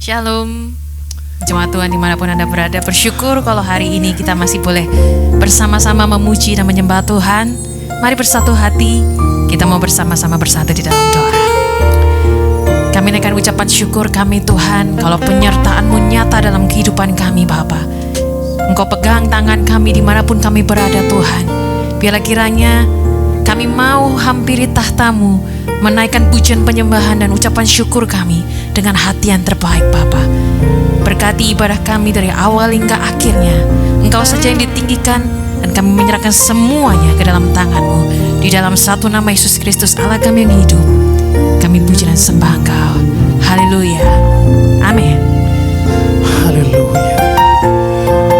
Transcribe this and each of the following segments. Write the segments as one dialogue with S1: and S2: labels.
S1: Shalom Jemaat Tuhan dimanapun Anda berada, bersyukur kalau hari ini kita masih boleh bersama-sama memuji dan menyembah Tuhan. Mari bersatu hati, kita mau bersama-sama bersatu di dalam doa. Kami naikkan ucapan syukur kami Tuhan, kalau penyertaan-Mu nyata dalam kehidupan kami Bapa. Engkau pegang tangan kami dimanapun kami berada Tuhan. Biarlah kiranya kami mau hampiri tahta-Mu, menaikkan pujian penyembahan dan ucapan syukur kami dengan hati yang terbaik Bapa. Berkati ibadah kami dari awal hingga akhirnya. Engkau saja yang ditinggikan dan kami menyerahkan semuanya ke dalam tangan-Mu. Di dalam satu nama Yesus Kristus Allah kami yang hidup, kami puji dan sembah Engkau. Haleluya. Amin.
S2: Haleluya.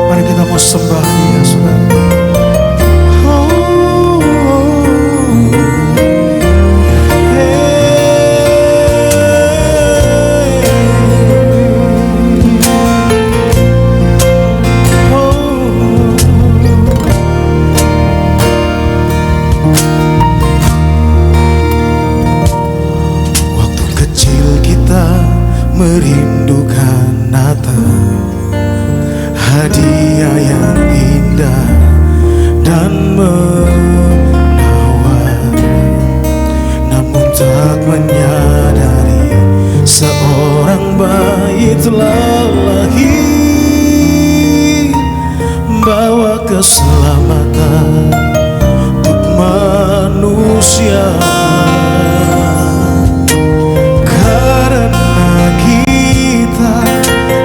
S2: Mari kita mau sembah Dia, saudara. Merindukan Natal, hadiah yang indah dan menawan. Namun tak menyadari seorang bayi telah lahir, bawa keselamatan untuk manusia.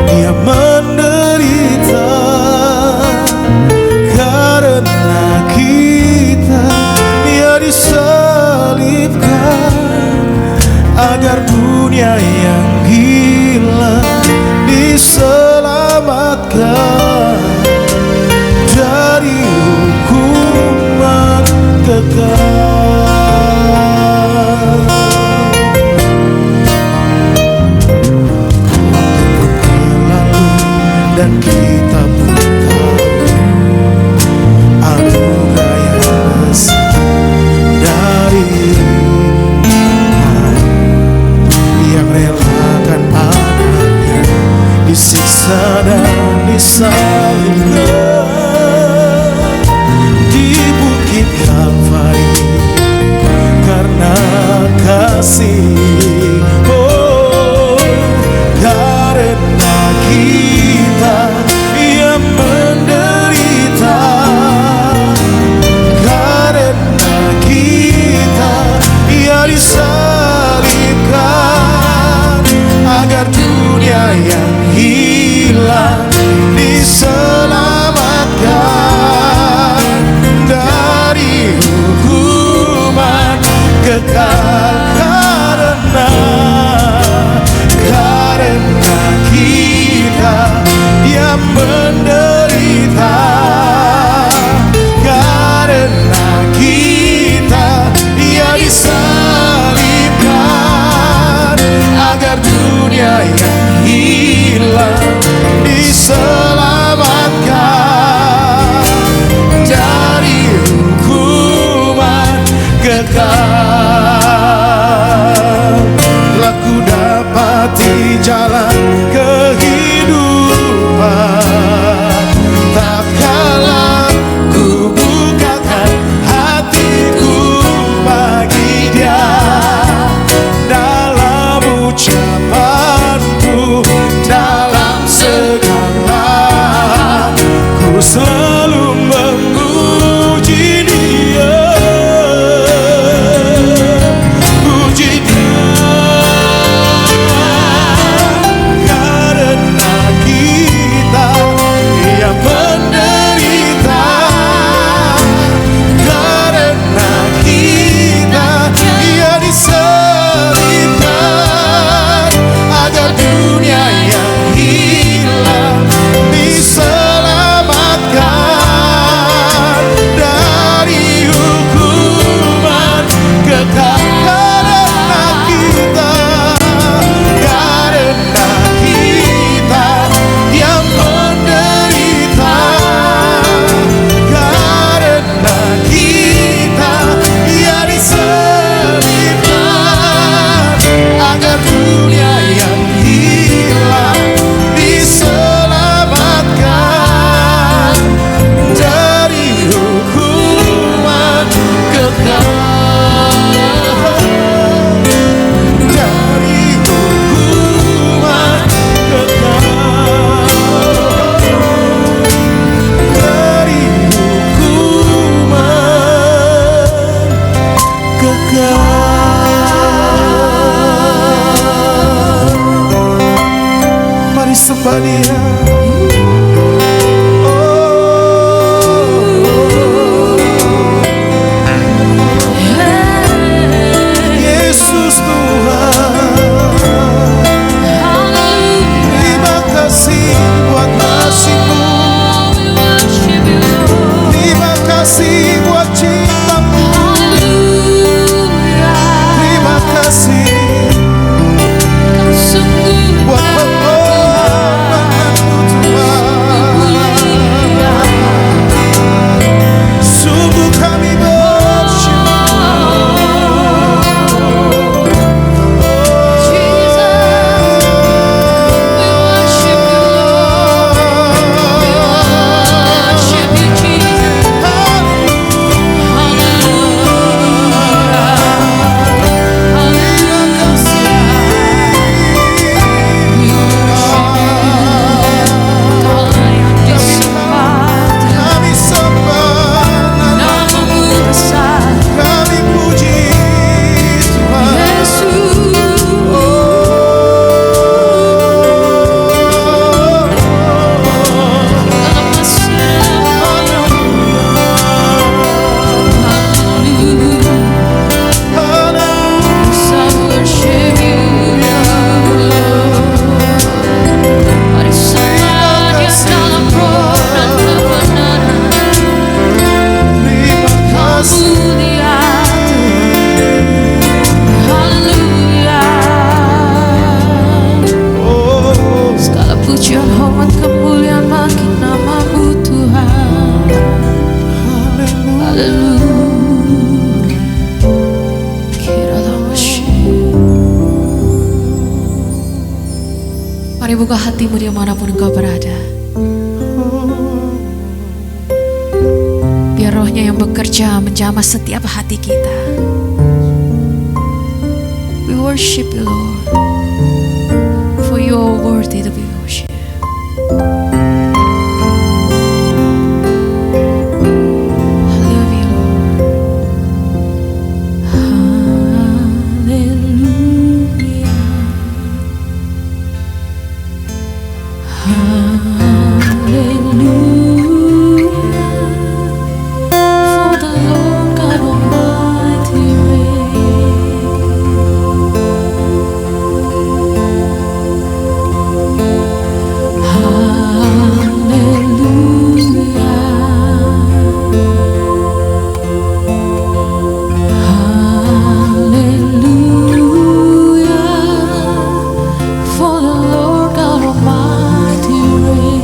S2: Dia menderita karena kita, Dia disalibkan agar dunia yang hilang diselamatkan dari hukuman kekal. Dan kita pun tahu anugerah yang besar dari Tuhan yang relakan anaknya disiksa dan disalibkan di bukit Kalvari karena kasih. Karena kita yang menderita, karena kita Ia disalibkan agar dunia yang hilang diselamatkan dari hukuman kekal. Karena kita yang menderita, karena kita Ia disalibkan agar dunia yang hilang diselamatkan dari hukuman kekal. Telah ku dapati jalan kehidupan, tak kalah ku bukakan hatiku bagi Dia. Dalam ucapanku, dalam segala, ku selalu memuji Dia. Puji Dia. Diselamatkan sembah Dia. Yesus Tuhan, terima kasih buat kasih-Mu, terima kasih buat cinta-Mu, terima kasih buat pengorbanan-Mu Tuhan. Sungguh kami
S1: Mari buka hatimu dimanapun engkau berada. Biar rohnya yang bekerja menjamah setiap hati kita. We worship you, Lord, for you are worthy to be worshipped.
S3: For the Lord God Almighty reigns.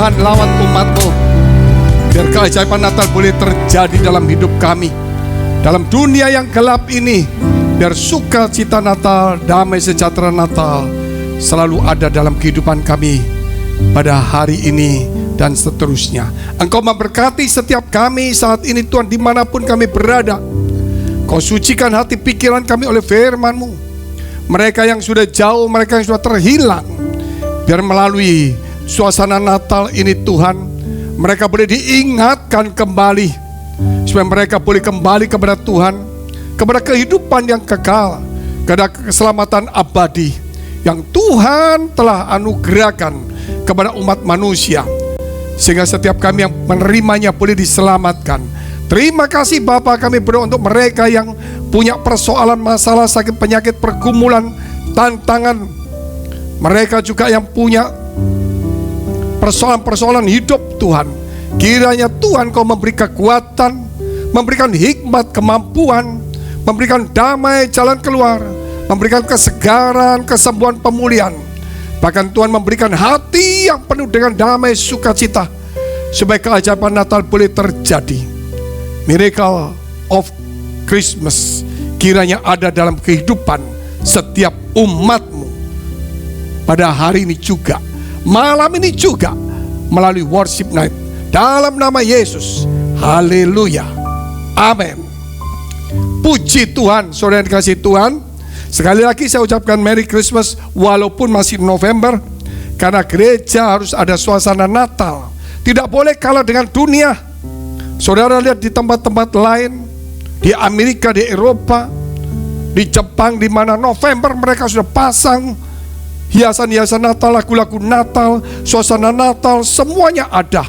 S3: Tuhan lewat umat-Mu. Biar keajaiban Natal boleh terjadi dalam hidup kami. Dalam dunia yang gelap ini, biar sukacita Natal, damai sejahtera Natal selalu ada dalam kehidupan kami pada hari ini dan seterusnya. Engkau memberkati setiap kami saat ini Tuhan, dimanapun kami berada. Kau sucikan hati pikiran kami oleh firman-Mu. Mereka yang sudah jauh, mereka yang sudah terhilang, biar melalui suasana Natal ini Tuhan, mereka boleh diingatkan kembali, supaya mereka boleh kembali kepada Tuhan, kepada kehidupan yang kekal, kepada keselamatan abadi yang Tuhan telah anugerahkan kepada umat manusia, sehingga setiap kami yang menerimanya boleh diselamatkan. Terima kasih Bapa, kami berdoa untuk mereka yang punya persoalan, masalah, sakit, penyakit, pergumulan, tantangan. Mereka juga yang punya persoalan-persoalan hidup Tuhan. Kiranya Tuhan Kau memberi kekuatan, memberikan hikmat, kemampuan, memberikan damai, jalan keluar, memberikan kesegaran, kesembuhan, pemulihan. Bahkan Tuhan memberikan hati yang penuh dengan damai, sukacita, supaya keajaiban Natal boleh terjadi. Miracle of Christmas kiranya ada dalam kehidupan setiap umat-Mu pada hari ini juga, malam ini juga, melalui worship night, dalam nama Yesus. Haleluya, amin. Puji Tuhan. Saudara yang dikasihi Tuhan, sekali lagi saya ucapkan Merry Christmas walaupun masih November, karena gereja harus ada suasana Natal, tidak boleh kalah dengan dunia. Saudara lihat di tempat-tempat lain, di Amerika, di Eropa, di Jepang, di mana November mereka sudah pasang hiasan-hiasan Natal, lagu-lagu Natal, suasana Natal, semuanya ada.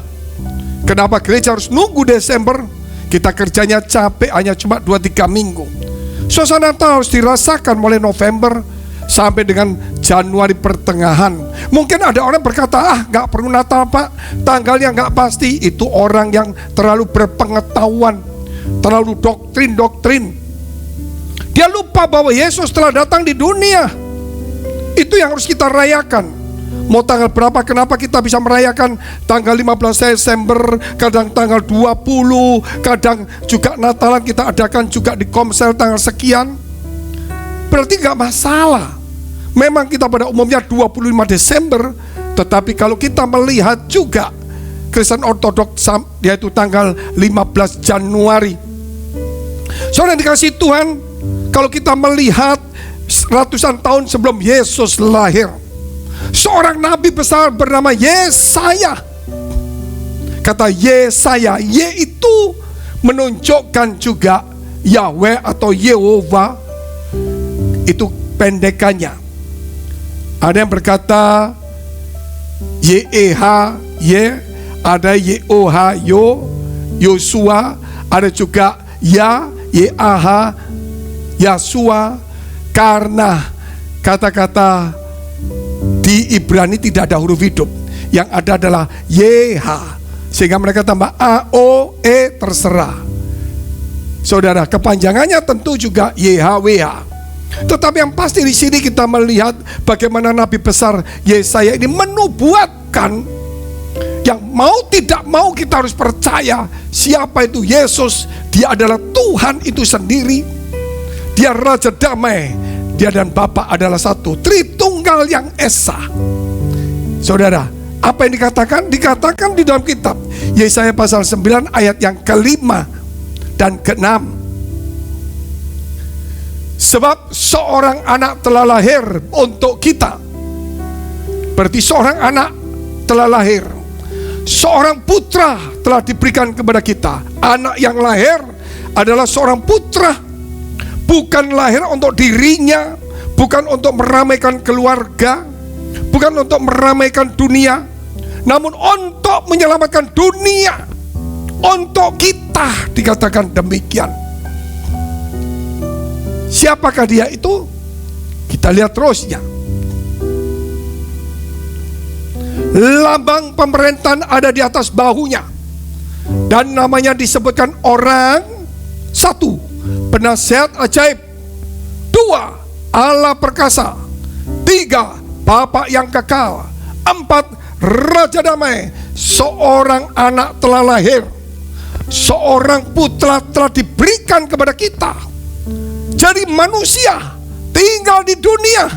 S3: Kenapa gereja harus nunggu Desember? Kita kerjanya capek, hanya cuma 2-3 minggu. Suasana Natal harus dirasakan mulai November sampai dengan Januari pertengahan. Mungkin ada orang berkata, gak perlu Natal Pak, tanggalnya gak pasti. Itu orang yang terlalu berpengetahuan, terlalu doktrin. Dia lupa bahwa Yesus telah datang di dunia. Itu yang harus kita rayakan. Mau tanggal berapa, kenapa kita bisa merayakan tanggal 15 Desember, kadang tanggal 20, kadang juga Natalan kita adakan juga di Komsel tanggal sekian. Berarti gak masalah. Memang kita pada umumnya 25 Desember, tetapi kalau kita melihat juga Kristen Ortodoks, yaitu tanggal 15 Januari. Saudara yang dikasihi Tuhan, kalau kita melihat ratusan tahun sebelum Yesus lahir, seorang nabi besar bernama Yesaya. Kata Yesaya, Ye itu menunjukkan juga Yahweh atau Yehova, itu pendekannya. Ada yang berkata YEH, Ye, ada YOH, Yo, Yosua, ada juga Ya, YAH, Yasua. Karena kata-kata di Ibrani tidak ada huruf hidup, yang ada adalah YH, sehingga mereka tambah A, O, E, terserah. Saudara, kepanjangannya tentu juga YHWH. Tetapi yang pasti di sini kita melihat bagaimana nabi besar Yesaya ini menubuatkan, yang mau tidak mau kita harus percaya siapa itu Yesus. Dia adalah Tuhan itu sendiri. Dia Raja Damai. Dia dan Bapa adalah satu, Tritunggal yang Esa. Saudara, apa yang dikatakan? Dikatakan di dalam kitab Yesaya pasal 9 ayat yang ke-5 dan ke-6. Sebab seorang anak telah lahir untuk kita. Berarti seorang anak telah lahir, seorang putra telah diberikan kepada kita. Anak yang lahir adalah seorang putra, bukan lahir untuk dirinya, bukan untuk meramaikan keluarga, bukan untuk meramaikan dunia, namun untuk menyelamatkan dunia. Untuk kita dikatakan demikian. Siapakah dia itu? Kita lihat terusnya. Lambang pemerintahan ada di atas bahunya, dan namanya disebutkan Orang. 1, Penasihat ajaib. 2, Allah perkasa. 3, Bapa yang kekal. 4, Raja Damai. seorang anak telah lahir, seorang putra telah diberikan kepada kita. Jadi manusia tinggal di dunia,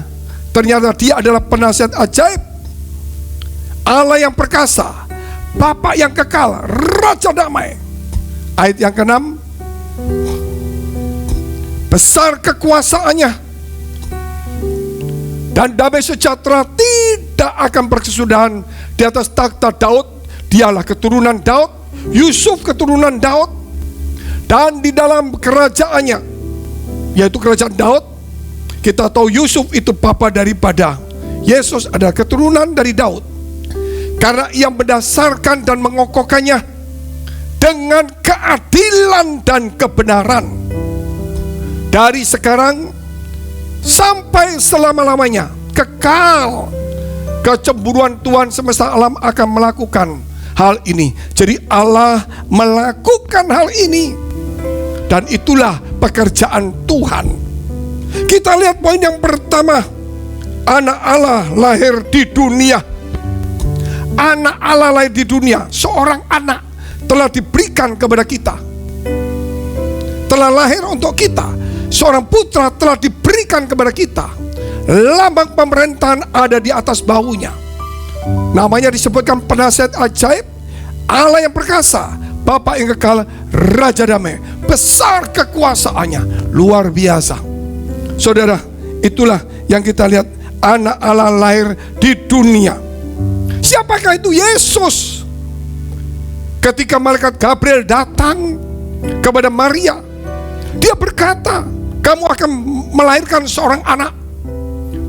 S3: ternyata dia adalah penasihat ajaib, Allah yang perkasa, Bapa yang kekal, Raja damai. Ayat yang ke-6, besar kekuasaannya dan damai sejahtera tidak akan berkesudahan di atas takhta Daud. Dialah keturunan Daud, Yusuf keturunan Daud, dan di dalam kerajaannya, yaitu kerajaan Daud, kita tahu Yusuf itu bapa daripada Yesus, adalah keturunan dari Daud, karena ia mendasarkan dan mengokohkannya dengan keadilan dan kebenaran dari sekarang sampai selama-lamanya. Kekal. Kecemburuan Tuhan semesta alam akan melakukan hal ini. Jadi Allah melakukan hal ini, dan itulah pekerjaan Tuhan. Kita lihat poin yang pertama, anak Allah lahir di dunia. Anak Allah lahir di dunia, seorang anak telah diberikan kepada kita, telah lahir untuk kita. Seorang putra telah diberikan kepada kita. Lambang pemerintahan ada di atas bahunya. Namanya disebutkan penasihat ajaib, Allah yang perkasa, Bapa yang kekal, Raja damai. Besar kekuasaannya, luar biasa. Saudara, itulah yang kita lihat, anak Allah lahir di dunia. Siapakah itu? Yesus. Ketika malaikat Gabriel datang kepada Maria, dia berkata, kamu akan melahirkan seorang anak,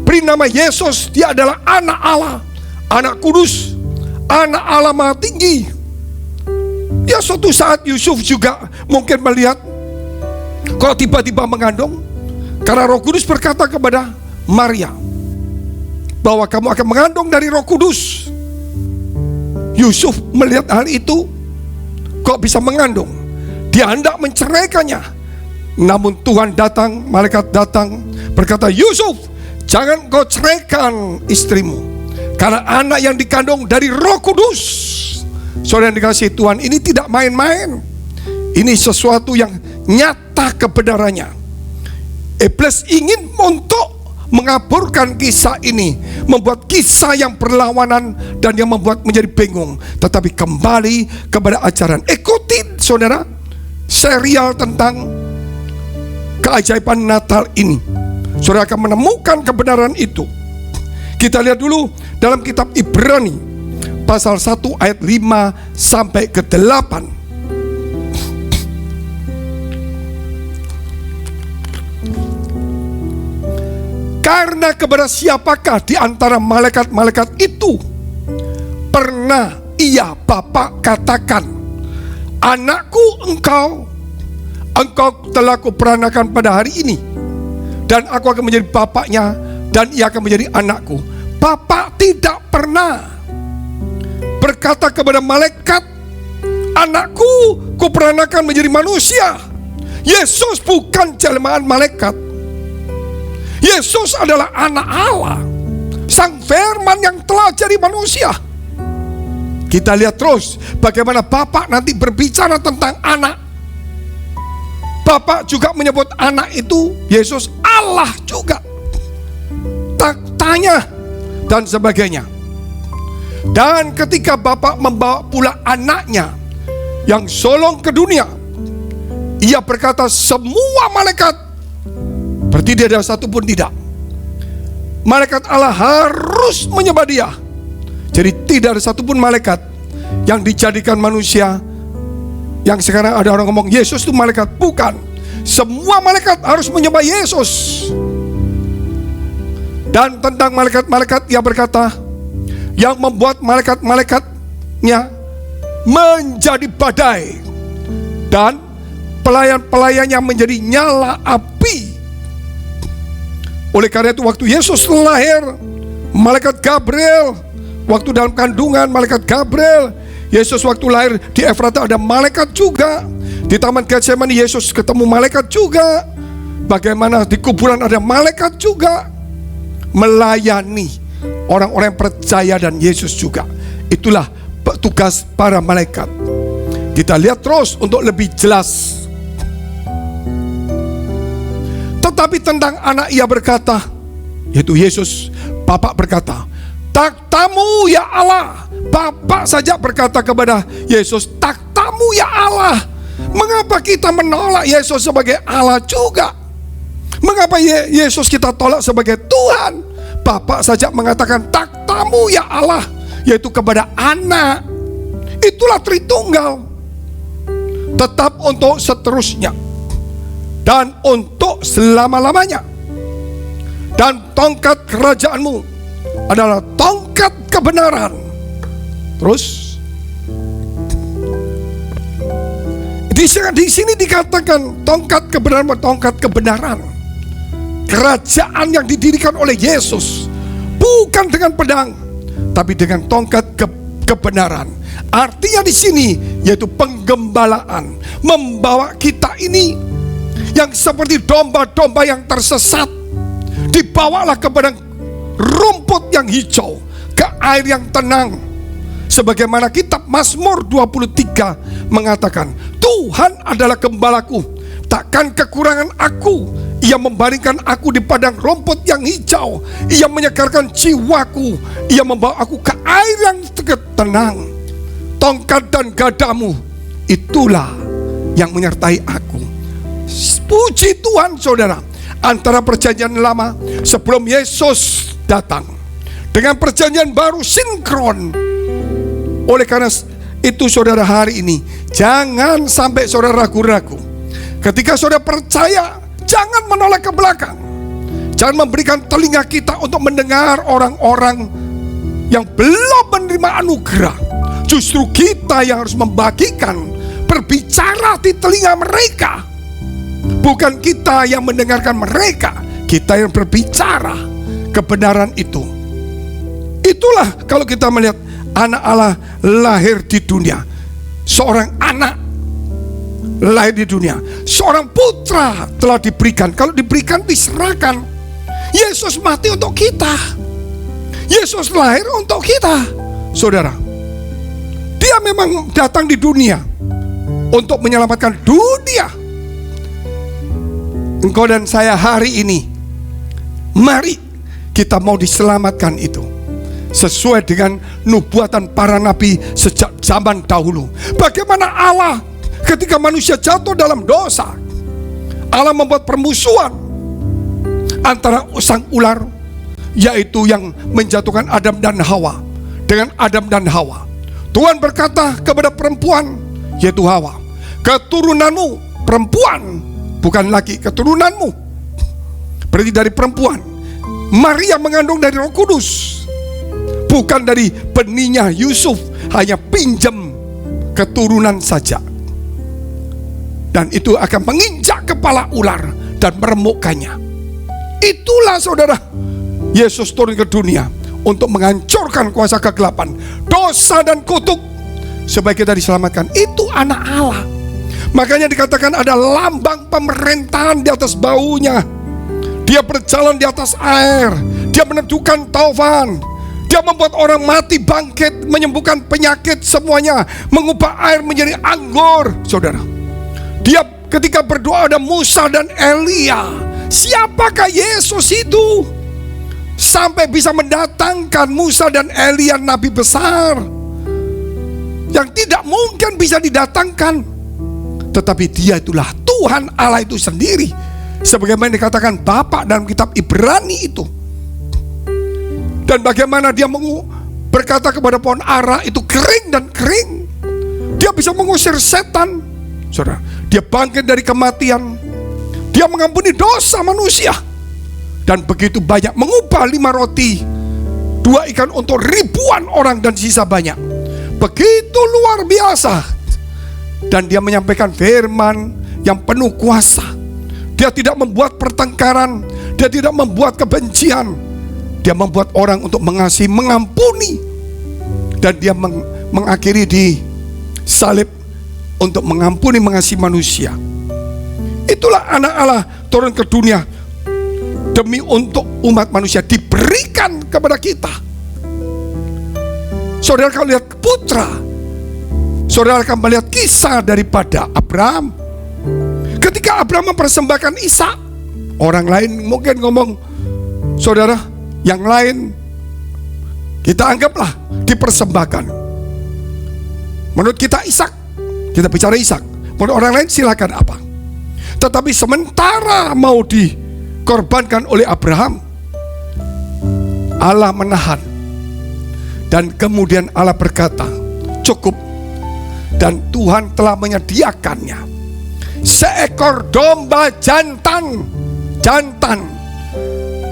S3: beri nama Yesus. Dia adalah anak Allah, anak kudus, anak Allah maha tinggi. Ya, suatu saat Yusuf juga mungkin melihat, kok tiba-tiba mengandung, karena Roh Kudus berkata kepada Maria bahwa kamu akan mengandung dari Roh Kudus. Yusuf melihat hal itu, kok bisa mengandung? Dia hendak menceraikannya. Namun Tuhan datang, malaikat datang, berkata, Yusuf, jangan kau ceraikan istrimu, karena anak yang dikandung dari Roh Kudus. Saudara yang dikasihi Tuhan, ini tidak main-main. Ini sesuatu yang nyata kebenarannya. Iblis ingin untuk mengaburkan kisah ini, membuat kisah yang berlawanan dan yang membuat menjadi bingung. Tetapi kembali kepada ajaran. Ikuti saudara serial tentang keajaiban Natal ini. Saudara akan menemukan kebenaran itu. Kita lihat dulu dalam kitab Ibrani pasal 1 ayat 5 sampai ke 8. Karena kepada siapakah di antara malaikat-malaikat itu pernah ia Bapa katakan, anakku engkau telah kuperanakan pada hari ini, dan aku akan menjadi bapaknya, dan ia akan menjadi anakku. Bapa tidak pernah berkata kepada malaikat, anakku kuperanakan menjadi manusia. Yesus bukan jelmaan malaikat. Yesus adalah anak Allah, Sang Firman yang telah jadi manusia. Kita lihat terus bagaimana Bapa nanti berbicara tentang anak. Bapa juga menyebut anak itu Yesus Allah juga, taktanya dan sebagainya. Dan ketika Bapa membawa pula anaknya yang solong ke dunia, ia berkata semua malaikat berarti dia ada satu pun tidak. Malaikat Allah harus menyembah dia. Jadi tidak ada satupun malaikat yang dijadikan manusia. Yang sekarang ada orang ngomong Yesus itu malaikat. Bukan. Semua malaikat harus menyembah Yesus. Dan tentang malaikat-malaikat ia berkata, yang membuat malaikat-malaikatnya menjadi badai, dan pelayan-pelayannya menjadi nyala api. Oleh karena itu waktu Yesus lahir, malaikat Gabriel, waktu dalam kandungan malaikat Gabriel, Yesus waktu lahir di Efrata ada malaikat juga. Di Taman Getsemani Yesus ketemu malaikat juga. Bagaimana di kuburan ada malaikat juga, melayani orang-orang yang percaya dan Yesus juga. Itulah tugas para malaikat. Kita lihat terus untuk lebih jelas. Tetapi tentang anak ia berkata, yaitu Yesus, Bapa berkata, takhtamu ya Allah. Bapa saja berkata kepada Yesus, takhtamu ya Allah. Mengapa kita menolak Yesus sebagai Allah juga? Mengapa Yesus kita tolak sebagai Tuhan? Bapa saja mengatakan takhtamu ya Allah, yaitu kepada anak. Itulah Tritunggal. Tetap untuk seterusnya dan untuk selama-lamanya. Dan tongkat kerajaanmu adalah tongkat kebenaran. Terus di sini dikatakan tongkat kebenaran. Kerajaan yang didirikan oleh Yesus bukan dengan pedang, tapi dengan tongkat kebenaran. Artinya di sini yaitu penggembalaan, membawa kita ini yang seperti domba-domba yang tersesat, dibawalah kepada rumput yang hijau, ke air yang tenang. Sebagaimana kitab Mazmur 23 mengatakan, Tuhan adalah gembalaku, takkan kekurangan aku. Ia membaringkan aku di padang rumput yang hijau. Ia menyegarkan jiwaku. Ia membawa aku ke air yang tenang. Tongkat dan gadamu, itulah yang menyertai aku. Puji Tuhan saudara. Antara perjanjian lama sebelum Yesus datang dengan perjanjian baru sinkron. Oleh karena itu saudara, hari ini jangan sampai saudara ragu-ragu. Ketika saudara percaya, jangan menoleh ke belakang. Jangan memberikan telinga kita untuk mendengar orang-orang yang belum menerima anugerah. Justru kita yang harus membagikan, berbicara di telinga mereka. Bukan kita yang mendengarkan mereka, kita yang berbicara kebenaran itu. Itulah kalau kita melihat anak Allah lahir di dunia. Seorang anak lahir di dunia. Seorang putra telah diberikan. Kalau diberikan diserahkan. Yesus mati untuk kita. Yesus lahir untuk kita. Saudara, Dia memang datang di dunia untuk menyelamatkan dunia. Engkau dan saya hari ini, mari kita mau diselamatkan itu sesuai dengan nubuatan para nabi sejak zaman dahulu. Bagaimana Allah ketika manusia jatuh dalam dosa, Allah membuat permusuhan antara sang ular, yaitu yang menjatuhkan Adam dan Hawa, dengan Adam dan Hawa. Tuhan berkata kepada perempuan, yaitu Hawa, keturunanmu perempuan, bukan lagi keturunanmu. Berarti dari perempuan. Maria mengandung dari Roh Kudus, bukan dari benihnya Yusuf, hanya pinjam keturunan saja. Dan itu akan menginjak kepala ular dan meremukkannya. Itulah saudara, Yesus turun ke dunia untuk menghancurkan kuasa kegelapan, dosa dan kutuk, supaya kita diselamatkan. Itu anak Allah. Makanya dikatakan ada lambang pemerintahan di atas baunya. Dia berjalan di atas air. Dia meneduhkan taufan. Dia membuat orang mati bangkit, menyembuhkan penyakit semuanya, mengubah air menjadi anggur. Saudara, Dia ketika berdoa ada Musa dan Elia. Siapakah Yesus itu? Sampai bisa mendatangkan Musa dan Elia, nabi besar yang tidak mungkin bisa didatangkan. Tetapi Dia itulah Tuhan Allah itu sendiri, sebagaimana dikatakan Bapa dalam kitab Ibrani itu. Dan bagaimana Dia berkata kepada pohon ara itu kering dan kering. Dia bisa mengusir setan. Saudara, Dia bangkit dari kematian. Dia mengampuni dosa manusia. Dan begitu banyak, mengubah 5 roti 2 ikan untuk ribuan orang dan sisa banyak. Begitu luar biasa. Dan Dia menyampaikan firman yang penuh kuasa. Dia tidak membuat pertengkaran. Dia tidak membuat kebencian. Dia membuat orang untuk mengasihi, mengampuni. Dan Dia mengakhiri di salib untuk mengampuni, mengasihi manusia. Itulah anak Allah turun ke dunia demi untuk umat manusia, diberikan kepada kita. Saudara, kalau lihat putra Saudara akan melihat kisah daripada Abraham. Ketika Abraham mempersembahkan Ishak, orang lain mungkin ngomong, saudara, yang lain kita anggaplah dipersembahkan. Menurut kita Ishak, kita bicara Ishak. Menurut orang lain silakan apa. Tetapi sementara mau dikorbankan oleh Abraham, Allah menahan. Dan kemudian Allah berkata, cukup. Dan Tuhan telah menyediakannya seekor domba jantan.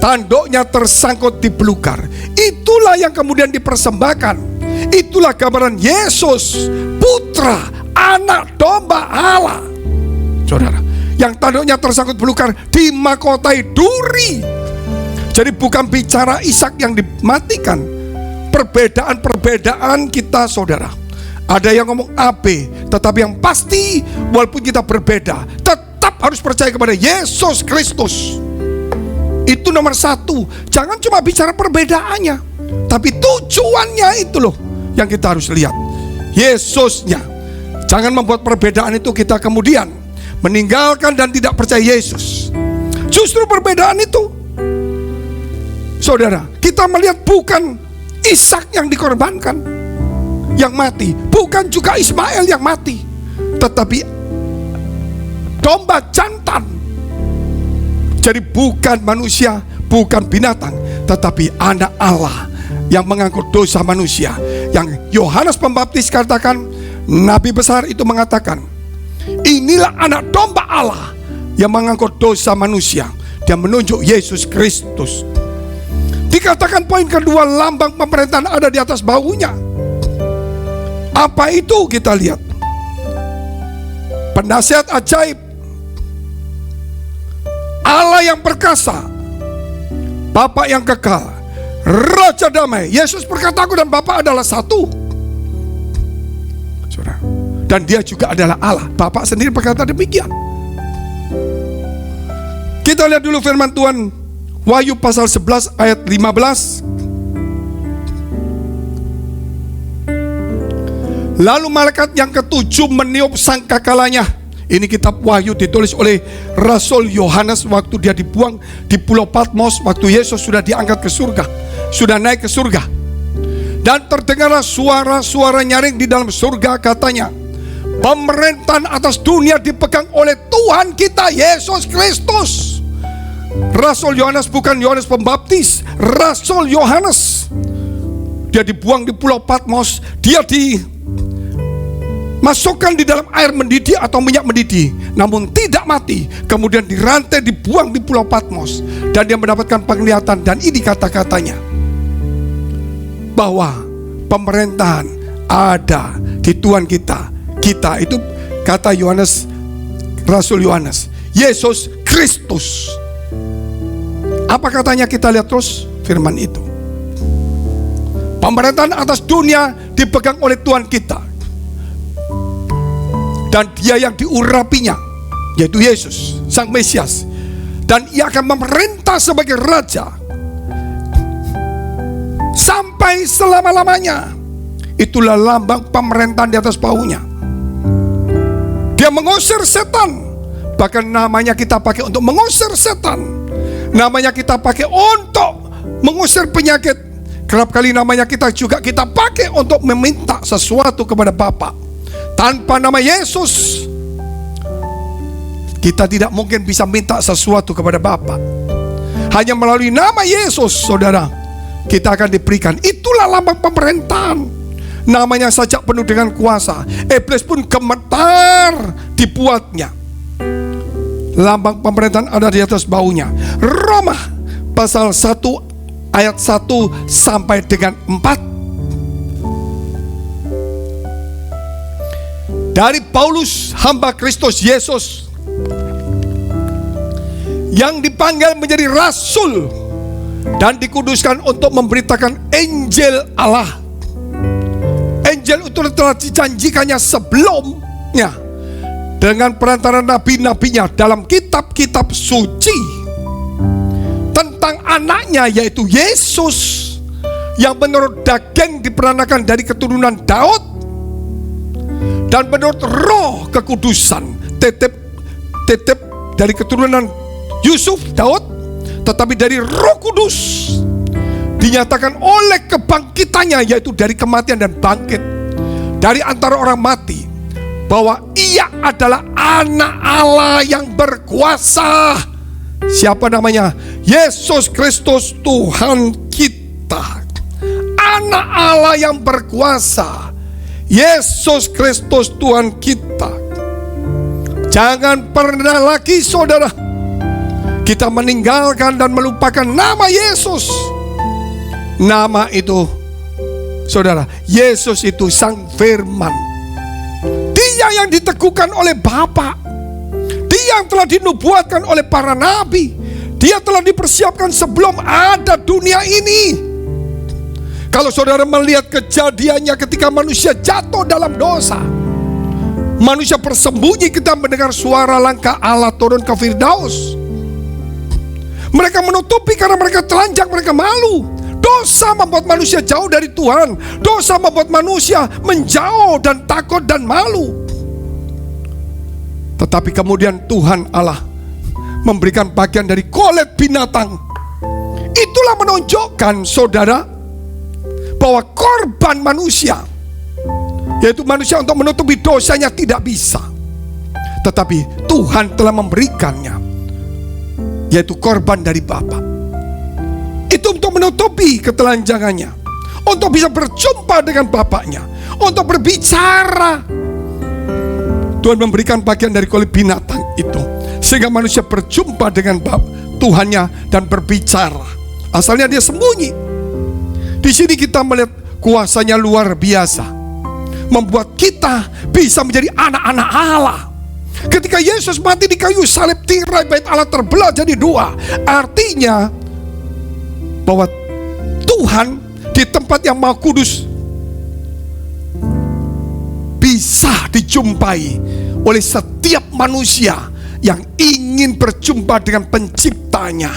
S3: Tanduknya tersangkut di belukar. Itulah yang kemudian dipersembahkan. Itulah gambaran Yesus, putra, anak domba Allah. Saudara, yang tanduknya tersangkut belukar dimahkotai duri. Jadi bukan bicara Ishak yang dimatikan. Perbedaan kita, saudara. Ada yang ngomong AB, tetapi yang pasti walaupun kita berbeda, tetap harus percaya kepada Yesus Kristus. Itu nomor satu. Jangan cuma bicara perbedaannya, tapi tujuannya itu loh yang kita harus lihat, Yesusnya. Jangan membuat perbedaan itu kita kemudian meninggalkan dan tidak percaya Yesus. Justru perbedaan itu, saudara, kita melihat bukan Ishak yang dikorbankan, yang mati, bukan juga Ismail yang mati, tetapi domba jantan. Jadi bukan manusia, bukan binatang, tetapi anak Allah yang mengangkut dosa manusia. Yang Yohanes Pembaptis katakan, Nabi besar itu mengatakan, inilah anak domba Allah yang mengangkut dosa manusia. Dia menunjuk Yesus Kristus. Dikatakan poin kedua, lambang pemerintahan ada di atas bahunya. Apa itu? Kita lihat. Penasihat ajaib, Allah yang perkasa, Bapa yang kekal, Raja damai. Yesus berkata, aku dan Bapa adalah satu. Saudara, dan dia juga adalah Allah. Bapa sendiri berkata demikian. Kita lihat dulu firman Tuhan, Wahyu pasal 11 ayat 15. Lalu malaikat yang ketujuh meniup sangkakalanya. Ini kitab Wahyu ditulis oleh Rasul Yohanes waktu dia dibuang di Pulau Patmos, waktu Yesus sudah diangkat ke surga, sudah naik ke surga. Dan terdengarlah suara-suara nyaring di dalam surga, katanya, pemerintahan atas dunia dipegang oleh Tuhan kita Yesus Kristus. Rasul Yohanes bukan Yohanes Pembaptis, Rasul Yohanes. Dia dibuang di Pulau Patmos, dia dimasukkan di dalam air mendidih atau minyak mendidih, namun tidak mati. Kemudian dirantai, dibuang di Pulau Patmos, dan dia mendapatkan penglihatan. Dan ini kata-katanya, bahwa pemerintahan ada di Tuhan kita. Kita itu kata Yohanes, Rasul Yohanes, Yesus Kristus. Apa katanya? Kita lihat terus firman itu. Pemerintahan atas dunia dipegang oleh Tuhan kita, dan dia yang diurapinya, yaitu Yesus, Sang Mesias. Dan ia akan memerintah sebagai Raja sampai selama-lamanya. Itulah lambang pemerintahan di atas bahunya. Dia mengusir setan. Bahkan namanya kita pakai untuk mengusir setan. Namanya kita pakai untuk mengusir penyakit. Kerap kali namanya kita juga kita pakai untuk meminta sesuatu kepada Bapa. Tanpa nama Yesus, kita tidak mungkin bisa minta sesuatu kepada Bapa. Hanya melalui nama Yesus, saudara, kita akan diberikan. Itulah lambang pemerintahan. Namanya saja penuh dengan kuasa. Iblis pun gemetar dibuatnya. Lambang pemerintahan ada di atas bahunya. Roma pasal 1 ayat 1 sampai dengan 4. Dari Paulus, hamba Kristus Yesus, yang dipanggil menjadi rasul dan dikuduskan untuk memberitakan Injil Allah. Injil itu telah dijanjikannya sebelumnya dengan perantara nabi-nabinya dalam kitab-kitab suci tentang anaknya, yaitu Yesus, yang menurut daging diperanakan dari keturunan Daud dan menurut roh kekudusan, tetep dari keturunan Yusuf, Daud, tetapi dari Roh Kudus dinyatakan oleh kebangkitannya, yaitu dari kematian dan bangkit dari antara orang mati, bahwa ia adalah anak Allah yang berkuasa. Siapa namanya? Yesus Kristus Tuhan kita. Anak Allah yang berkuasa, Yesus Kristus Tuhan kita. Jangan pernah lagi saudara kita meninggalkan dan melupakan nama Yesus. Nama itu, saudara, Yesus itu Sang Firman. Dia yang diteguhkan oleh Bapa. Dia yang telah dinubuatkan oleh para nabi. Dia telah dipersiapkan sebelum ada dunia ini. Kalau saudara melihat kejadiannya ketika manusia jatuh dalam dosa, manusia bersembunyi, kita mendengar suara langkah Allah turun ke Firdaus. Mereka menutupi karena mereka telanjang, mereka malu. Dosa membuat manusia jauh dari Tuhan. Dosa membuat manusia menjauh dan takut dan malu. Tetapi kemudian Tuhan Allah memberikan bagian dari kulit binatang. Itulah menunjukkan saudara bahwa korban manusia, yaitu manusia untuk menutupi dosanya, tidak bisa. Tetapi Tuhan telah memberikannya, yaitu korban dari Bapa. Itu untuk menutupi ketelanjangannya, untuk bisa berjumpa dengan Bapaknya, untuk berbicara. Tuhan memberikan bagian dari kulit binatang itu, sehingga manusia berjumpa dengan Tuhannya dan berbicara. Asalnya dia sembunyi. Di sini kita melihat kuasanya luar biasa, membuat kita bisa menjadi anak-anak Allah. Ketika Yesus mati di kayu salib, tirai bait Allah terbelah jadi dua. Artinya bahwa Tuhan di tempat yang Maha Kudus bisa dijumpai oleh setiap manusia yang ingin berjumpa dengan penciptanya.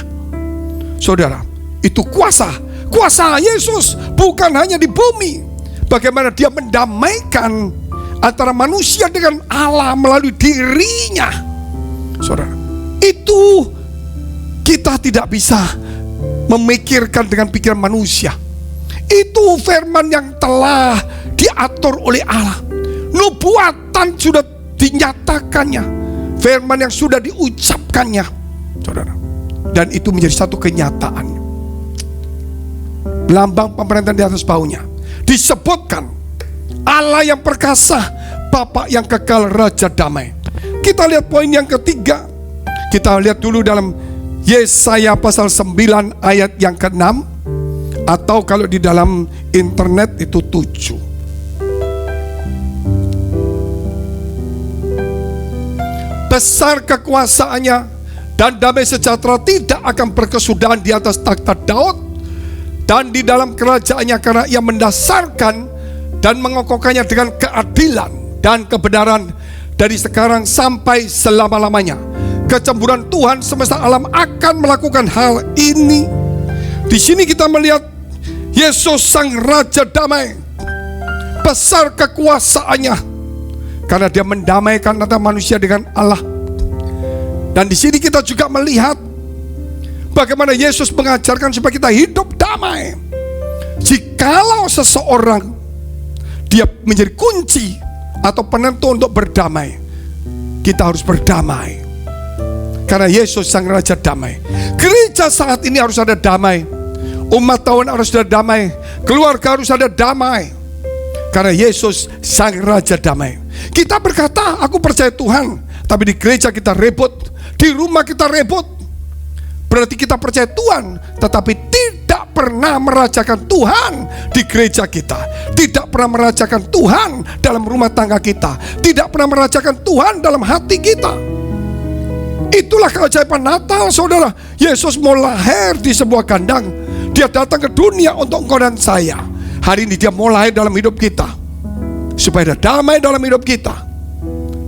S3: Saudara, itu kuasa Yesus bukan hanya di bumi. Bagaimana dia mendamaikan antara manusia dengan Allah melalui dirinya. Saudara, itu kita tidak bisa memikirkan dengan pikiran manusia. Itu firman yang telah diatur oleh Allah. Nubuatan sudah dinyatakannya, firman yang sudah diucapkannya, saudara. Dan itu menjadi satu kenyataan. Lambang pemerintahan di atas baunya disebutkan Allah yang perkasa, Bapa yang kekal, Raja damai. Kita lihat poin yang ketiga. Kita lihat dulu dalam Yesaya pasal 9 ayat yang ke-6, atau kalau di dalam internet itu 7. Besar kekuasaannya dan damai sejahtera tidak akan berkesudahan di atas takhta Daud dan di dalam kerajaannya, karena ia mendasarkan dan mengokohkannya dengan keadilan dan kebenaran dari sekarang sampai selama-lamanya. Kecemburuan Tuhan semesta alam akan melakukan hal ini. Di sini kita melihat Yesus Sang Raja Damai. Besar kekuasaannya karena dia mendamaikan antara manusia dengan Allah. Dan di sini kita juga melihat bagaimana Yesus mengajarkan supaya kita hidup damai. Jikalau seseorang dia menjadi kunci atau penentu untuk berdamai, kita harus berdamai. Karena Yesus Sang Raja Damai. Gereja saat ini harus ada damai. Umat Tuhan harus ada damai. Keluarga harus ada damai. Karena Yesus Sang Raja Damai. Kita berkata, aku percaya Tuhan, tapi di gereja kita ribut, di rumah kita ribut. Berarti kita percaya Tuhan, tetapi tidak pernah merajakan Tuhan di gereja kita. Tidak pernah merajakan Tuhan dalam rumah tangga kita. Tidak pernah merajakan Tuhan dalam hati kita. Itulah keajaiban Natal, saudara. Yesus mau lahir di sebuah kandang. Dia datang ke dunia untuk engkau dan saya. Hari ini dia mau lahir dalam hidup kita, supaya ada damai dalam hidup kita.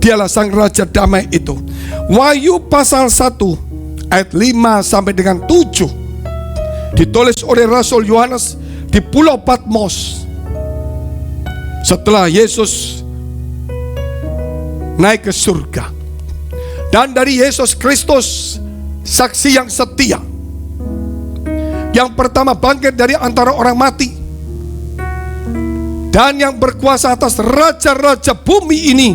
S3: Dialah Sang Raja Damai itu. Wahyu pasal 1 ayat 5 sampai dengan 7 ditulis oleh Rasul Yohanes di Pulau Patmos. Setelah Yesus naik ke surga. Dan dari Yesus Kristus, saksi yang setia, yang pertama bangkit dari antara orang mati, dan yang berkuasa atas raja-raja bumi ini.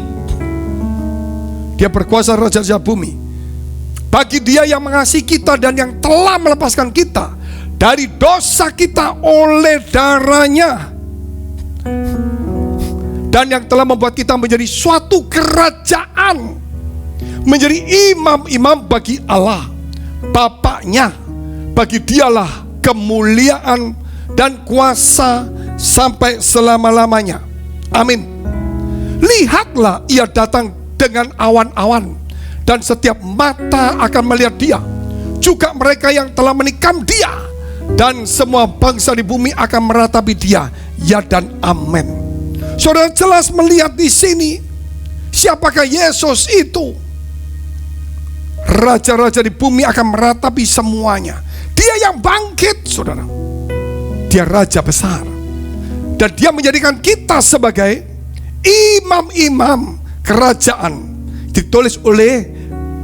S3: Dia berkuasa raja-raja bumi. Bagi Dia yang mengasihi kita dan yang telah melepaskan kita dari dosa kita oleh darah-Nya, dan yang telah membuat kita menjadi suatu kerajaan, menjadi imam-imam bagi Allah Bapaknya. Bagi Dialah kemuliaan dan kuasa sampai selama-lamanya. Amin. Lihatlah, Ia datang dengan awan-awan, dan setiap mata akan melihat Dia, juga mereka yang telah menikam Dia, dan semua bangsa di bumi akan meratapi Dia. Ya dan amin. Saudara jelas melihat di sini siapakah Yesus itu. Raja-raja di bumi akan meratapi semuanya. Dia yang bangkit, saudara. Dia raja besar, dan Dia menjadikan kita sebagai imam-imam kerajaan. Ditulis oleh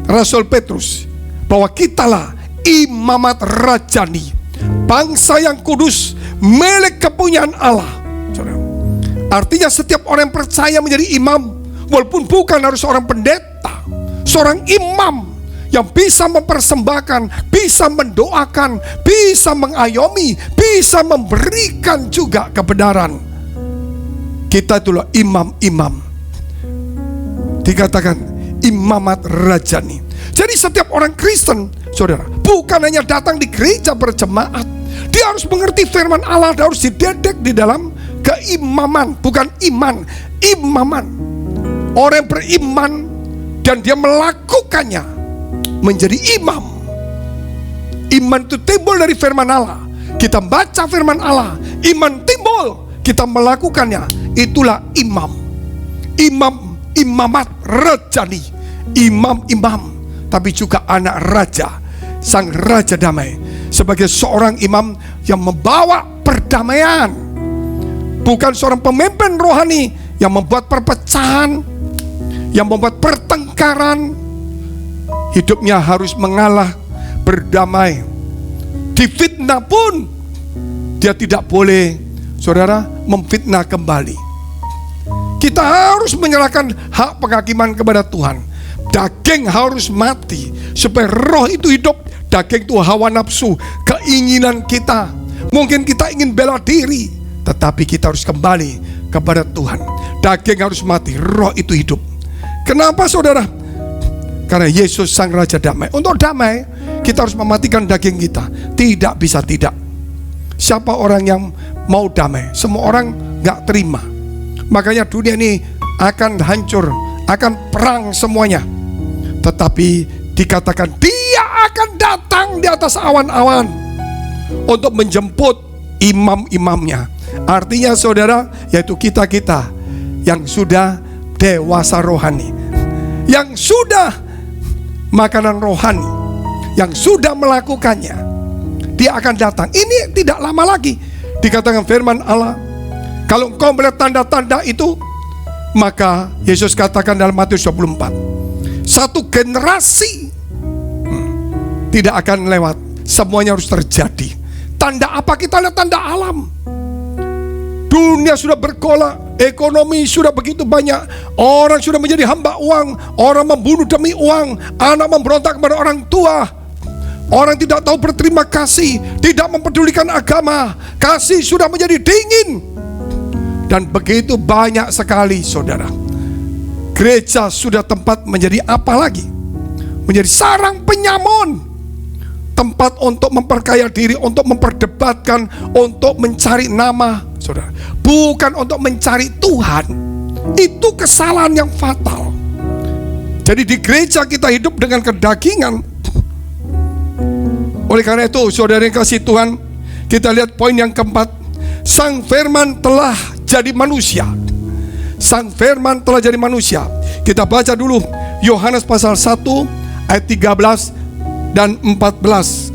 S3: Rasul Petrus bahwa kitalah imamat rajani, bangsa yang kudus, milik kepunyaan Allah. Saudara, artinya setiap orang yang percaya menjadi imam, walaupun bukan harus seorang pendeta, seorang imam yang bisa mempersembahkan, bisa mendoakan, bisa mengayomi, bisa memberikan juga kebenaran. Kita itulah imam-imam. Dikatakan imamat rajani. Jadi setiap orang Kristen, saudara, bukan hanya datang di gereja berjemaat. Dia harus mengerti firman Allah, dia harus dididik di dalam keimaman, bukan iman, imaman. Orang yang beriman dan dia melakukannya menjadi imam. Iman itu timbul dari firman Allah. Kita baca firman Allah, iman timbul, kita melakukannya. Itulah imam. Imam, imamat rajani, imam-imam, tapi juga anak raja, sang raja damai. Sebagai seorang imam yang membawa perdamaian, bukan seorang pemimpin rohani yang membuat perpecahan, yang membuat pertengkaran. Hidupnya harus mengalah, berdamai. Difitnah pun dia tidak boleh, saudara, memfitnah kembali. Kita harus menyerahkan hak penghakiman kepada Tuhan. Daging harus mati supaya roh itu hidup. Daging itu hawa nafsu, keinginan kita. Mungkin kita ingin bela diri, tetapi kita harus kembali kepada Tuhan. Daging harus mati, roh itu hidup. Kenapa, saudara? Karena Yesus sang Raja damai. Untuk damai, kita harus mematikan daging kita. Tidak bisa tidak. Siapa orang yang mau damai? Semua orang gak terima. Makanya dunia ini akan hancur, akan perang semuanya. Tetapi dikatakan Dia akan datang di atas awan-awan untuk menjemput imam-imamnya. Artinya, saudara, yaitu kita-kita yang sudah dewasa rohani, yang sudah makanan rohani, yang sudah melakukannya. Dia akan datang. Ini tidak lama lagi. Dikatakan firman Allah, kalau engkau melihat tanda-tanda itu, maka Yesus katakan dalam Matius 24, satu generasi tidak akan lewat, semuanya harus terjadi. Tanda apa? Kita lihat tanda alam. Dunia sudah bergolak, ekonomi sudah begitu banyak, orang sudah menjadi hamba uang, orang membunuh demi uang, anak memberontak kepada orang tua, orang tidak tahu berterima kasih, tidak mempedulikan agama, kasih sudah menjadi dingin, dan begitu banyak sekali, saudara. Gereja sudah tempat menjadi apa lagi? Menjadi sarang penyamun, tempat untuk memperkaya diri, untuk memperdebatkan, untuk mencari nama, saudara, bukan untuk mencari Tuhan. Itu kesalahan yang fatal. Jadi di gereja kita hidup dengan kedagingan. Oleh karena itu, saudara yang kasih Tuhan, kita lihat poin yang keempat. Sang firman telah jadi manusia. Sang firman telah jadi manusia. Kita baca dulu Yohanes pasal 1 ayat 13 dan 14.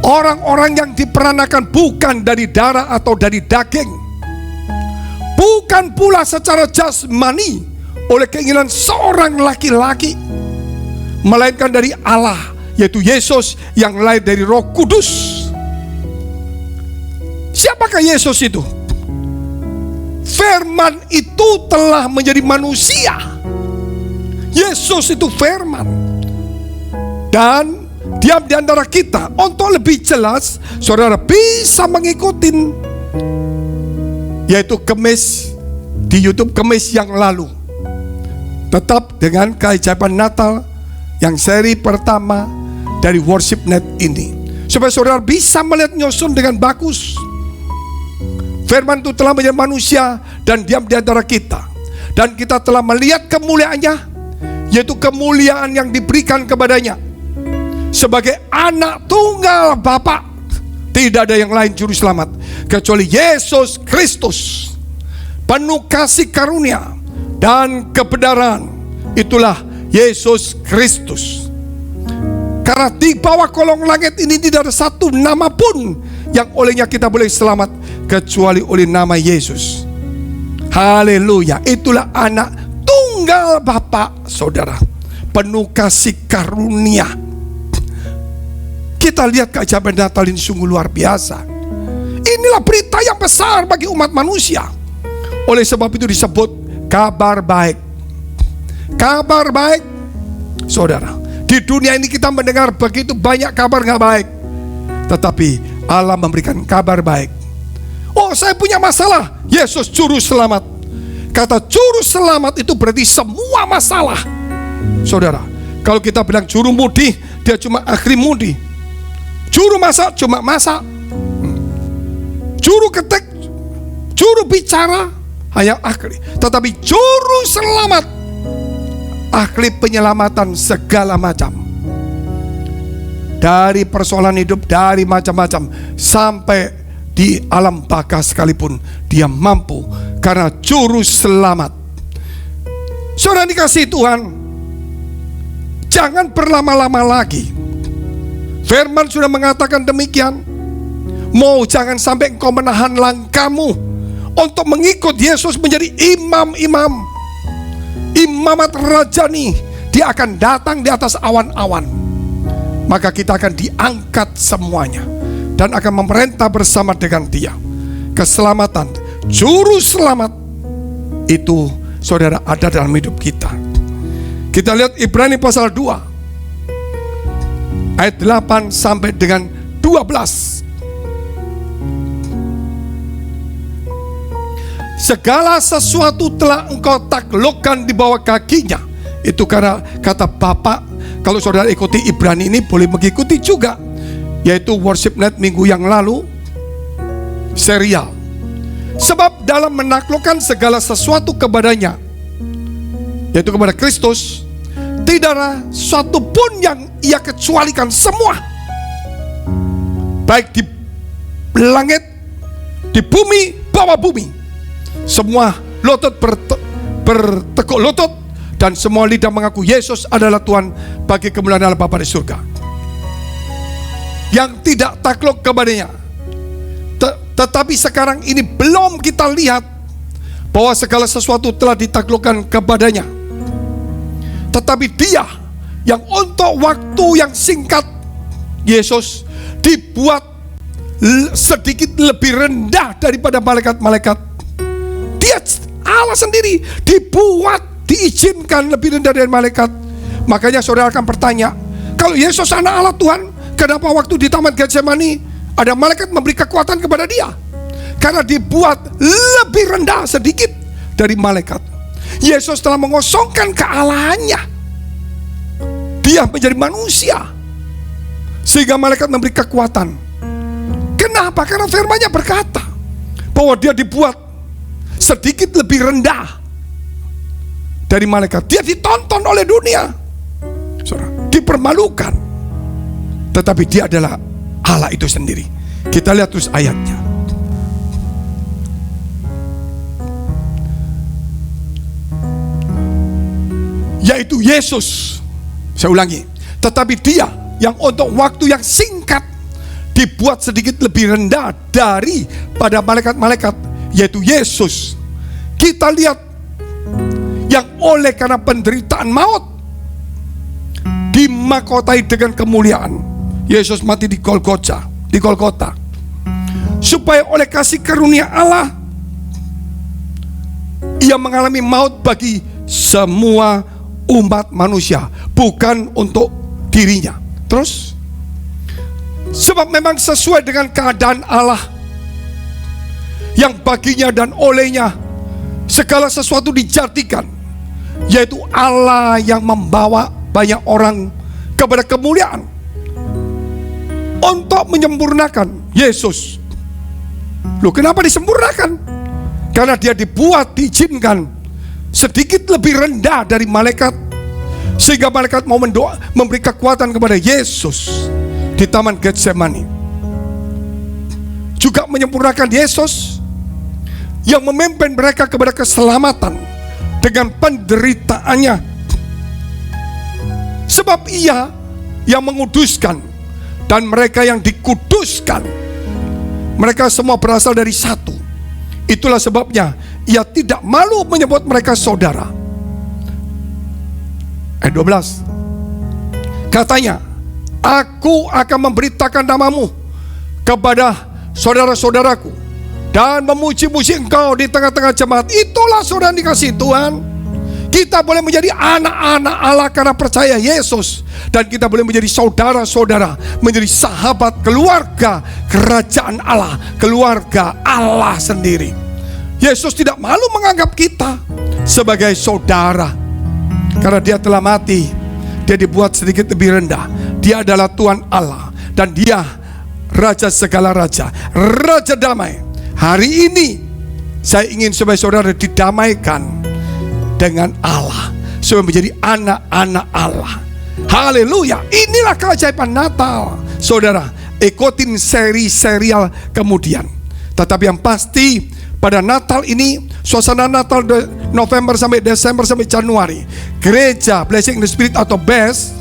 S3: Orang-orang yang diperanakan bukan dari darah atau dari daging, bukan pula secara jasmani oleh keinginan seorang laki-laki, melainkan dari Allah, yaitu Yesus yang lahir dari Roh Kudus. Siapakah Yesus itu? Firman itu telah menjadi manusia. Yesus itu firman, dan diam di antara kita. Untuk lebih jelas, saudara bisa mengikuti, yaitu Kemis di YouTube, Kemis yang lalu. Tetap dengan keajaiban Natal yang seri pertama dari Worship Net ini, supaya saudara bisa melihat nyusun dengan bagus. Firman itu telah menjadi manusia dan diam di antara kita, dan kita telah melihat kemuliaannya, yaitu kemuliaan yang diberikan kepadanya sebagai anak tunggal Bapa. Tidak ada yang lain juru selamat kecuali Yesus Kristus, penuh kasih karunia dan kebenaran. Itulah Yesus Kristus. Karena di bawah kolong langit ini tidak ada satu nama pun yang olehnya kita boleh selamat kecuali oleh nama Yesus. Haleluya. Itulah anak tunggal Bapa, saudara, penuh kasih karunia. Kita lihat keajaiban Natal ini sungguh luar biasa. Inilah berita yang besar bagi umat manusia. Oleh sebab itu disebut kabar baik. Kabar baik, saudara. Di dunia ini kita mendengar begitu banyak kabar gak baik, tetapi Allah memberikan kabar baik. Oh, saya punya masalah, Yesus juru selamat. Kata juru selamat itu berarti semua masalah. Saudara, kalau kita bilang juru mudi, dia cuma akhir mudi. Juru masak cuma masak. Juru ketik, juru bicara hanya akhir. Tetapi juru selamat, ahli penyelamatan segala macam. Dari persoalan hidup, dari macam-macam, sampai di alam baka sekalipun dia mampu, karena juru selamat. Saudara dikasih Tuhan, jangan berlama-lama lagi. Firman sudah mengatakan demikian. Mau jangan sampai engkau menahan langkahmu untuk mengikut Yesus menjadi imam-imam, imamat rajani. Dia akan datang di atas awan-awan. Maka kita akan diangkat semuanya dan akan memerintah bersama dengan dia. Keselamatan, juru selamat itu, saudara, ada dalam hidup kita. Kita lihat Ibrani pasal 2 ayat 8 sampai dengan 12. Segala sesuatu telah engkau taklukkan di bawah kakinya. Itu karena kata Bapak. Kalau saudara ikuti Ibrani ini boleh mengikuti juga, yaitu Worship Net minggu yang lalu, serial. Sebab dalam menaklukkan segala sesuatu kepadanya, yaitu kepada Kristus, tidak ada suatu pun yang ia kecualikan. Semua, baik di langit, di bumi, bawah bumi, semua lutut bertekuk lutut, dan semua lidah mengaku Yesus adalah Tuhan bagi kemuliaan Allah Bapa di surga. Yang tidak takluk kepadanya. Tetapi sekarang ini belum kita lihat bahwa segala sesuatu telah ditaklukkan kepadanya. Tetapi dia yang untuk waktu yang singkat, Yesus dibuat sedikit lebih rendah daripada malaikat-malaikat. Dia Allah sendiri dibuat, diizinkan lebih rendah dari malaikat. Makanya saudara akan bertanya, kalau Yesus anak Allah Tuhan, kenapa waktu di Taman Getsemani ada malaikat memberi kekuatan kepada dia? Karena dibuat lebih rendah sedikit dari malaikat. Yesus telah mengosongkan kealahannya. Dia menjadi manusia, sehingga malaikat memberi kekuatan. Kenapa? Karena firman-Nya berkata bahwa dia dibuat sedikit lebih rendah dari malaikat. Dia ditonton oleh dunia, saudara, dipermalukan, tetapi dia adalah Allah itu sendiri. Kita lihat terus ayatnya. Yaitu Yesus, saya ulangi, tetapi dia yang untuk waktu yang singkat dibuat sedikit lebih rendah daripada malaikat-malaikat, yaitu Yesus. Kita lihat yang oleh karena penderitaan maut dimahkotai dengan kemuliaan. Yesus mati di Golgota, supaya oleh kasih karunia Allah Ia mengalami maut bagi semua umat manusia, bukan untuk dirinya. Terus, sebab memang sesuai dengan keadaan Allah yang baginya dan olehnya segala sesuatu dijadikan, yaitu Allah yang membawa banyak orang kepada kemuliaan untuk menyempurnakan Yesus. Loh, kenapa disempurnakan? Karena dia diizinkan sedikit lebih rendah dari malaikat, sehingga malaikat mau memberi kekuatan kepada Yesus di Taman Getsemani. Juga menyempurnakan Yesus yang memimpin mereka kepada keselamatan dengan penderitaannya. Sebab Ia yang menguduskan, dan mereka yang dikuduskan, mereka semua berasal dari satu. Itulah sebabnya Ia tidak malu menyebut mereka saudara. Ayat 12, katanya, aku akan memberitakan namamu kepada saudara-saudaraku dan memuji-muji engkau di tengah-tengah jemaat. Itulah saudara dikasih Tuhan. Kita boleh menjadi anak-anak Allah karena percaya Yesus, dan kita boleh menjadi saudara-saudara, menjadi sahabat keluarga kerajaan Allah, keluarga Allah sendiri. Yesus tidak malu menganggap kita sebagai saudara, karena Dia telah mati. Dia dibuat sedikit lebih rendah. Dia adalah Tuhan Allah, dan Dia Raja segala raja, Raja damai. Hari ini saya ingin supaya saudara didamaikan dengan Allah, supaya menjadi anak-anak Allah. Haleluya. Inilah keajaiban Natal. Saudara, ikutin seri-serial kemudian. Tetapi yang pasti, pada Natal ini, suasana Natal November sampai Desember sampai Januari, gereja Blessing in the Spirit atau BES,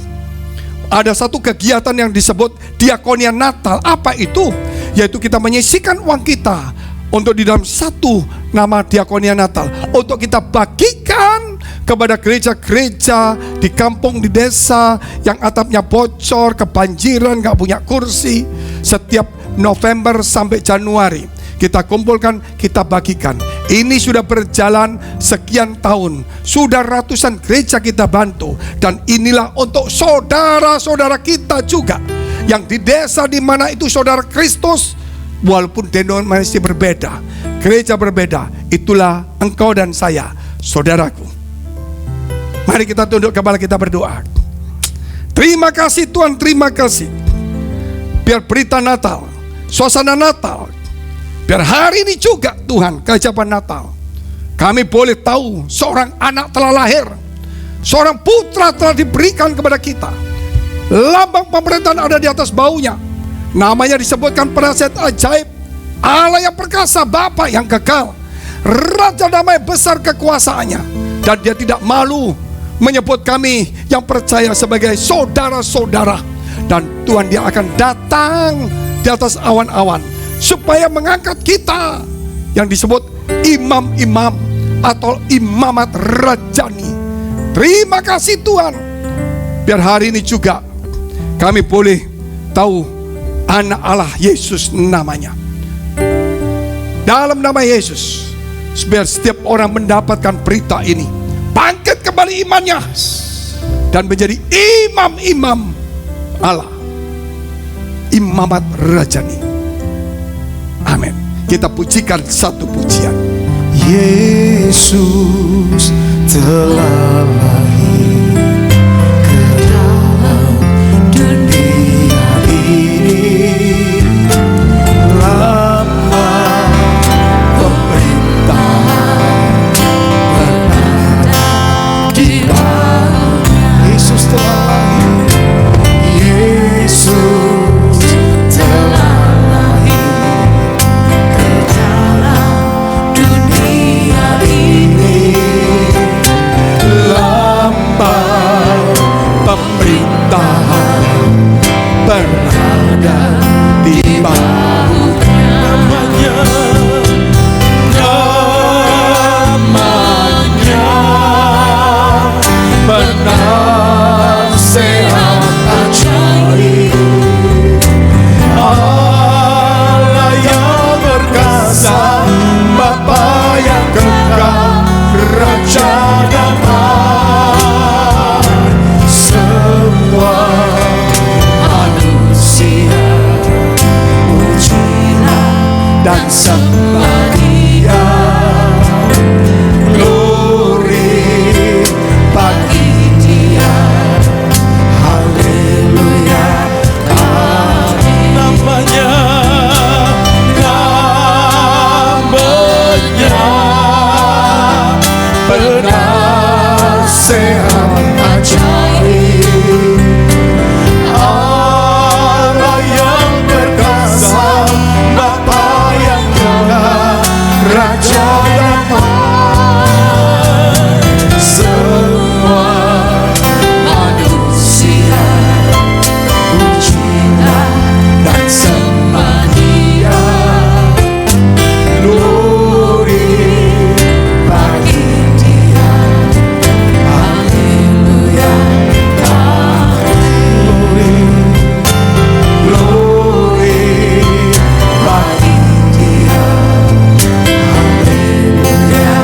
S3: ada satu kegiatan yang disebut Diakonia Natal. Apa itu? Yaitu kita menyisihkan uang kita untuk di dalam satu nama Diakonia Natal, untuk kita bagikan kepada gereja-gereja di kampung, di desa yang atapnya bocor, kebanjiran, gak punya kursi. Setiap November sampai Januari kita kumpulkan, kita bagikan. Ini sudah berjalan sekian tahun, sudah ratusan gereja kita bantu. Dan inilah untuk saudara-saudara kita juga yang di desa di mana itu saudara Kristus, walaupun denominasi berbeda, gereja berbeda. Itulah engkau dan saya, saudaraku. Mari kita tunduk kepala, kita berdoa. Terima kasih Tuhan, terima kasih. Biar berita Natal, suasana Natal, biar hari ini juga Tuhan, keajaiban Natal, kami boleh tahu seorang anak telah lahir, seorang putra telah diberikan kepada kita. Lambang pemerintahan ada di atas baunya. Namanya disebutkan penasihat ajaib, Allah yang perkasa, Bapa yang kekal, Raja damai besar kekuasaannya. Dan Dia tidak malu menyebut kami yang percaya sebagai saudara-saudara. Dan Tuhan, Dia akan datang di atas awan-awan supaya mengangkat kita yang disebut imam-imam atau imamat rajani. Terima kasih Tuhan. Biar hari ini juga kami boleh tahu anak Allah Yesus namanya. Dalam nama Yesus, biar setiap orang mendapatkan berita ini, bangkit kembali imannya dan menjadi imam-imam Allah, imamat rajani. Amin. Kita pujikan satu pujian.
S2: Yesus telah lahir ke dalam dunia ini. Lambang pemerintahan berada di dalamnya. Yesus telah lahir. Yesus telah dunia ini. Lambang sembah Dia. Glory bagi Dia. Haleluya. Namanya penasehat ajaib, Allah yang perkasa, Bapa yang mulia, Raja damai. Semua manusia pujilah dan sembah Dia. Glory bagi Dia. Haleluya. Glory bagi Dia. Haleluya.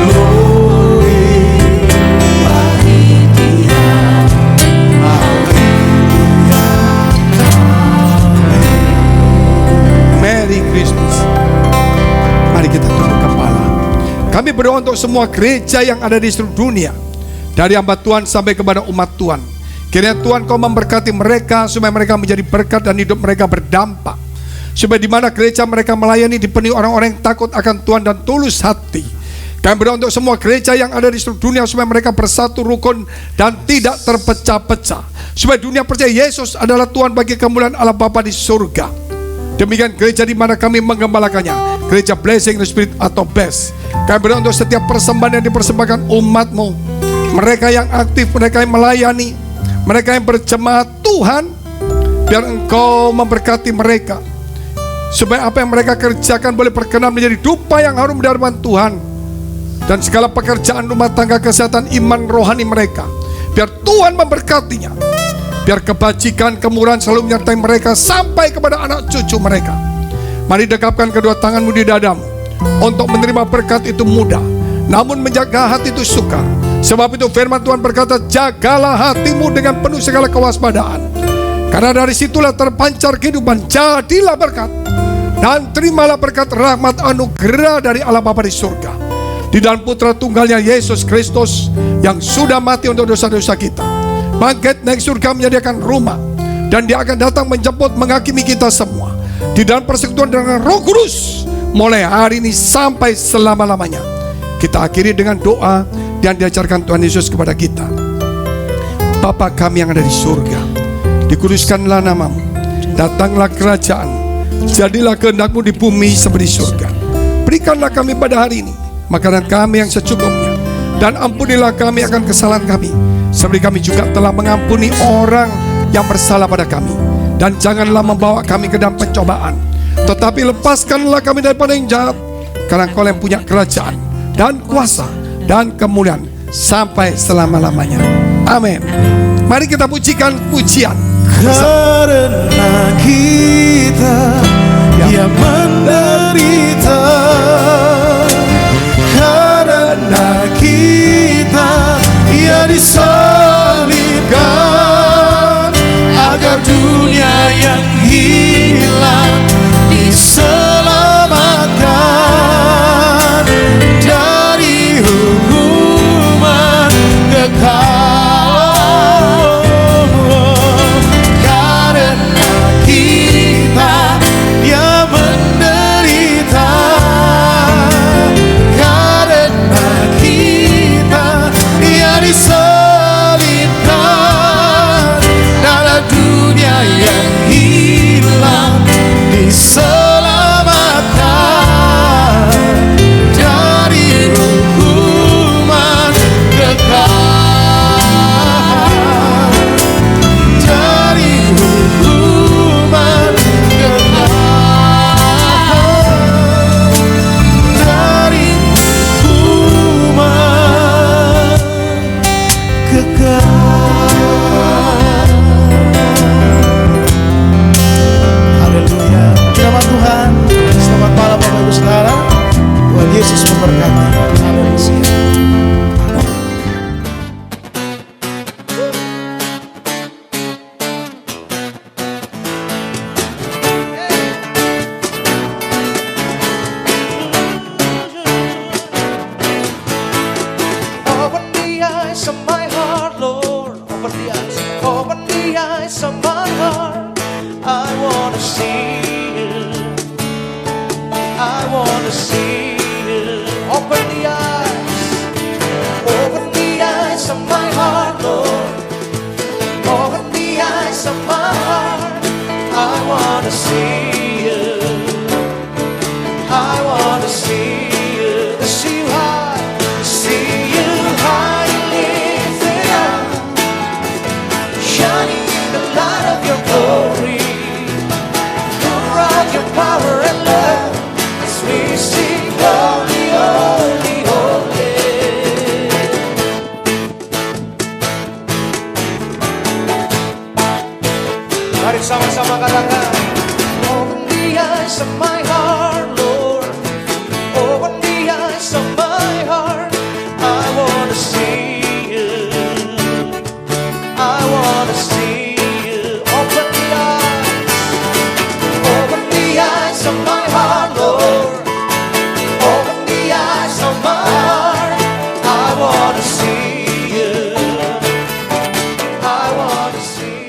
S2: Glory bagi Dia.
S3: Merry Christmas. Mari kita tunduk kepala. Kami berdoa untuk semua gereja yang ada di seluruh dunia, dari hamba Tuhan sampai kepada umat Tuhan. Kiranya Tuhan Kau memberkati mereka, supaya mereka menjadi berkat dan hidup mereka berdampak. Supaya di mana gereja mereka melayani dipenuhi orang-orang yang takut akan Tuhan dan tulus hati. Kami berdoa untuk semua gereja yang ada di seluruh dunia, supaya mereka bersatu rukun dan tidak terpecah-pecah. Supaya dunia percaya Yesus adalah Tuhan bagi kemuliaan Allah Bapa di surga. Demikian gereja di mana kami menggembalakannya, gereja Blessing the Spirit atau BES. Kami berdoa untuk setiap persembahan yang dipersembahkan umat-Mu, mereka yang aktif, mereka yang melayani, mereka yang berjemaat. Tuhan, biar Engkau memberkati mereka, supaya apa yang mereka kerjakan boleh berkenan menjadi dupa yang harum di hadapan Tuhan. Dan segala pekerjaan rumah tangga, kesehatan, iman, rohani mereka, biar Tuhan memberkatinya. Biar kebajikan, kemurahan selalu menyertai mereka sampai kepada anak cucu mereka. Mari dekapkan kedua tanganmu di dadamu. Untuk menerima berkat itu mudah, namun menjaga hati itu sukar. Sebab itu firman Tuhan berkata, jagalah hatimu dengan penuh segala kewaspadaan, karena dari situlah terpancar kehidupan. Jadilah berkat dan terimalah berkat rahmat anugerah dari Allah Bapa di surga, di dalam Putra Tunggalnya Yesus Kristus, yang sudah mati untuk dosa-dosa kita, bangkit naik surga, menyediakan rumah, dan Dia akan datang menjemput menghakimi kita semua di dalam persekutuan dengan Roh Kudus, mulai hari ini sampai selama-lamanya. Kita akhiri dengan doa yang diajarkan Tuhan Yesus kepada kita. Bapa kami yang ada di surga, dikuduskanlah namamu, datanglah kerajaan, jadilah kehendak-Mu di bumi seperti di surga. Berikanlah kami pada hari ini makanan kami yang secukupnya, dan ampunilah kami akan kesalahan kami, seperti kami juga telah mengampuni orang yang bersalah pada kami. Dan janganlah membawa kami ke dalam pencobaan, tetapi lepaskanlah kami daripada yang jahat, karena Engkau yang punya kerajaan dan kuasa dan kemuliaan sampai selama-lamanya. Amin. Mari kita pujikan pujian.
S2: Karena kita Dia menderita, karena kita Dia disalibkan, agar dunia yang hilang diselamatkan dari hukuman kekal. Karena kita Dia menderita, karena kita Dia disalibkan, darah dunia yang hilang diselamatkan dari hukuman kekal, dari hukuman kekal, dari hukuman kekal. Haleluya. Selamat Tuhan. Selamat malam Bapak Ibu Saudara. Tuhan Yesus memberkati. Haleluya.
S4: Open the eyes of my heart. I wanna see you. I wanna see you. Open the eyes of my heart, Lord. Open the eyes of my heart. I wanna see you. I wanna see you. See you high, see you high and lifted up, shining in the light of your glory. Pour out your power and love as we sing holy, holy, holy. Mari sama-sama katakan, open the eyes of my heart, Lord. Open the eyes of my heart. I wanna see you. I wanna see you. Open the eyes of my heart, Lord. Open the eyes of my heart. I wanna see you. I wanna see you.